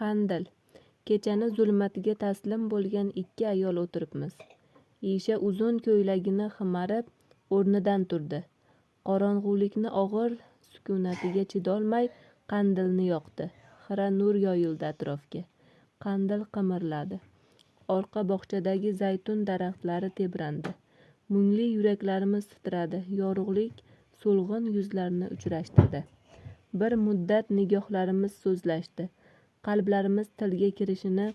Qandil. Kechani zulmatiga taslim bo'lgan ikki ayol o'tiribmiz. Isha uzun ko'ylagini ximarib o'rnidan turdi. Qorong'ulikni og'ir sukunatiga chidolmay qandilni yoqdi. Xira nur yoyildi atrofga. Qandil qimirladi. Orqa bog'chadagi zaytun daraxtlari tebrandi. Mungli yuraklarimiz titradi. Yorug'lik so'lg'in yuzlarni uchrashtirdi. Bir muddat nigohlarimiz so'zlashdi. Qalblarimiz tilga kirishini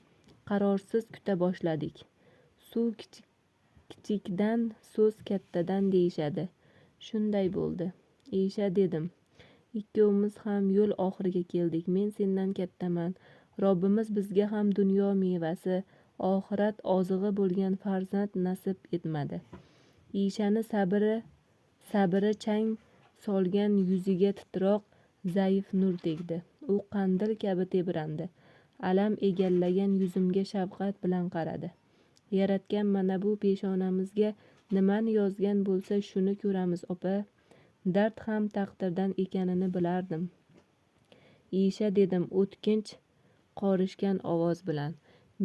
qarorsiz kuta boshladik. Suv kichikdan, so'z kattadan deyishadi. Shunday bo'ldi. Isha, dedim. Ikkovimiz ham yo'l oxiriga keldik. Men sendan kattaman. Robbimiz bizga ham dunyo mevasi, oxirat ozig'i bo'lgan farzand nasib etmadi. Ishani sabri chang solgan yuziga titroq, zaif nur tegdi. U qandil kabi tebrandi. Alam egallagan yuzimga shafqat bilan qaradi. Yaratgan mana bu peshonamizga nimani yozgan bo'lsa shuni ko'ramiz, opa. Dard ham taqdirdan ekanini bilardim. Isha, dedim o'tkinch qorishgan ovoz bilan.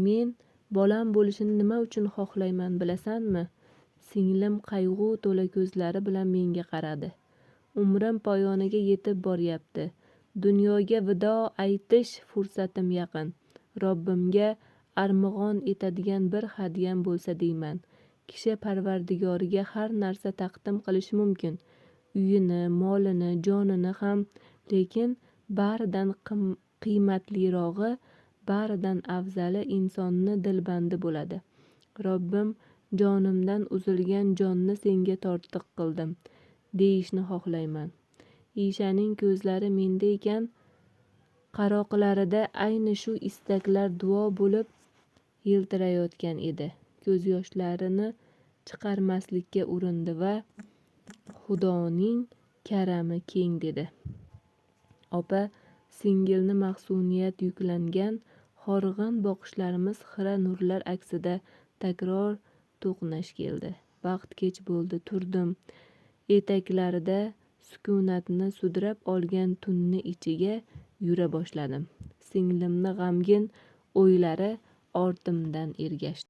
Men bolam bo'lishini nima uchun xohlayman bilasanmi? Singlim qayg'u to'la ko'zlari bilan menga qaradi. Umrim poyoniga yetib boryapti. Dunyoga vido aytish fursatim yaqin. Robbimga armag'on etadigan bir hadyam bo'lsa deyman. Kishi Parvardigoriga har narsa taqdim qilish mumkin. Uyini, molini, jonini ham, lekin baridan qiymatlirog'i, baridan afzali insonni dilbandi bo'ladi. Robbim jonimdan uzilgan jonni senga tortiq qildim, deyishni xohlayman. Ishaning ko'zlari menda ekan, qaroqlarida ayni shu istaklar duo bo'lib yiltirayotgan edi. Ko'z yoshlarini chiqarmaslikka urindi va Xudoning karami keng, dedi. Opa, singilni mahzuniyat yuklangan horg'in boqishlarimiz xira nurlar aksida takror to'qnash keldi. Vaqt kech bo'ldi. Turdim. Etaklarida sukunatni sudrab olgan tunni ichiga yura boshladim. Singlimni g'amgin o'ylari ortimdan ergashdi.